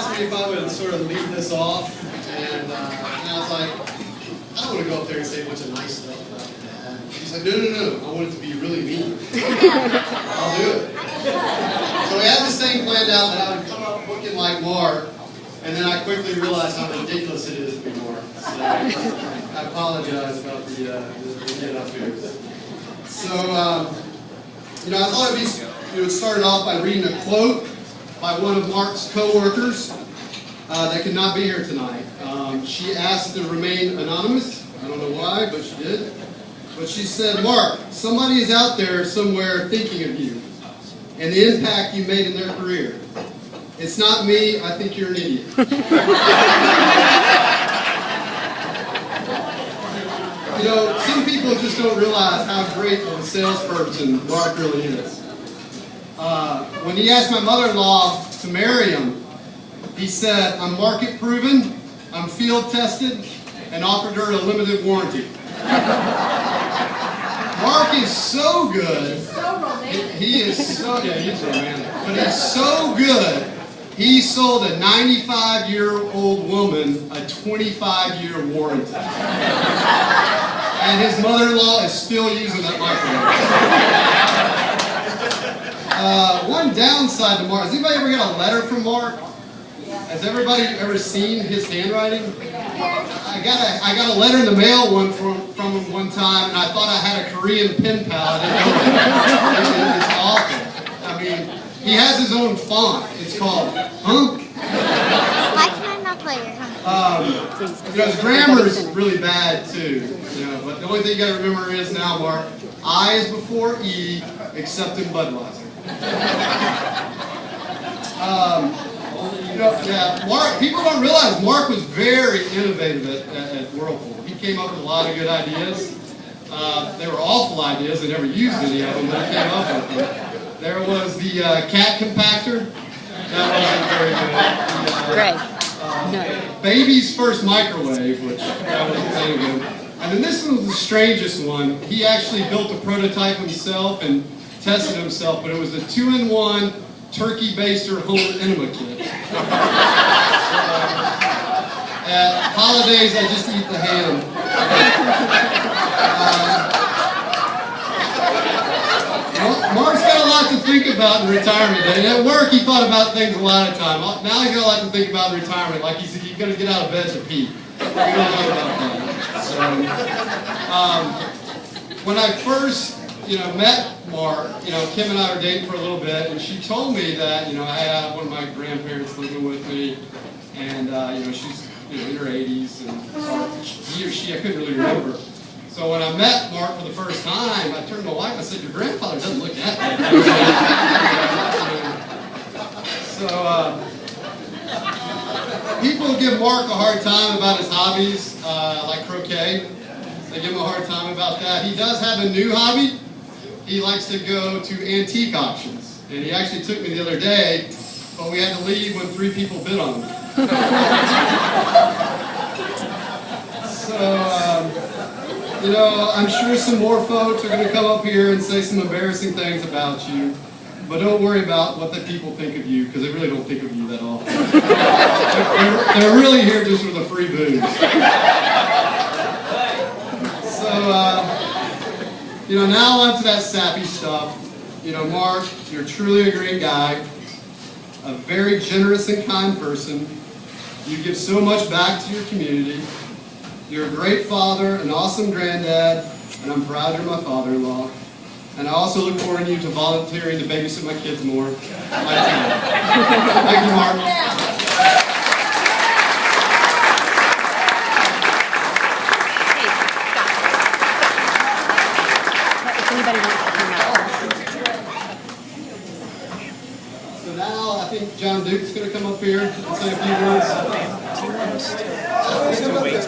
asked me if I would sort of lead this off, and I was like, I don't want to go up there and say a bunch of nice stuff about Dad. He's like, no, I want it to be really mean. I'll do it. So we had this thing planned out that I would come up looking like Mark, and then I quickly realized how ridiculous it is to be Mark. So I apologize about the get up here. So, I thought it would start off by reading a quote by one of Mark's co-workers that could not be here tonight. She asked to remain anonymous. I don't know why, but she did. But she said, Mark, somebody is out there somewhere thinking of you and the impact you made in their career. It's not me. I think you're an idiot. Some people just don't realize how great of a salesperson Mark really is. When he asked my mother-in-law to marry him, he said, I'm market proven, I'm field tested, and offered her a limited warranty. Mark is so good. He is so, yeah, he's romantic. But he's so good, he sold a 95-year-old woman a 25-year warranty. And his mother-in-law is still using that microwave. One downside to Mark, has anybody ever got a letter from Mark? Has everybody ever seen his handwriting? I got a letter in the mail from him one time, and I thought I had a Korean pen pal. I didn't know it. It's awful. I mean, he has his own font. It's called, huh? Why can I not play it? His grammar is really bad too. But the only thing you got to remember is now, Mark, I is before E, except in Budweiser. Mark, people don't realize Mark was very innovative at Whirlpool. He came up with a lot of good ideas. They were awful ideas. They never used any of them, but he came up with them. There was the cat compactor. That wasn't very good. No. Baby's first microwave, which that wasn't very good. And then this one was the strangest one. He actually built a prototype himself and tested himself, but it was a 2-in-1 turkey baster home enema kit. At holidays, I just eat the ham. Mark's got a lot to think about in retirement day. At work, he thought about things a lot of time. Now he's got a lot to think about in retirement. Like he's going to get out of bed to pee. We don't know about that. So, when I first, met Mark, Kim and I were dating for a little bit, and she told me that, I had one of my grandparents living with me, and, she's, in her 80s, and he or she, I couldn't really remember. So when I met Mark for the first time, I turned to my wife and I said, your grandfather doesn't look that bad. So, people give Mark a hard time about his hobbies, like croquet. They give him a hard time about that. He does have a new hobby. He likes to go to antique auctions. And he actually took me the other day, but we had to leave when 3 people bid on him. So, I'm sure some more folks are going to come up here and say some embarrassing things about you. But don't worry about what the people think of you, because they really don't think of you that often. They're really here just for the free booze. So, now on to that sappy stuff. Mark, you're truly a great guy, a very generous and kind person. You give so much back to your community. You're a great father, an awesome granddad, and I'm proud you're my father-in-law. And I also look forward to you to volunteering to babysit my kids more. Thank you, Mark. I think John Duke's going to come up here and say a few words.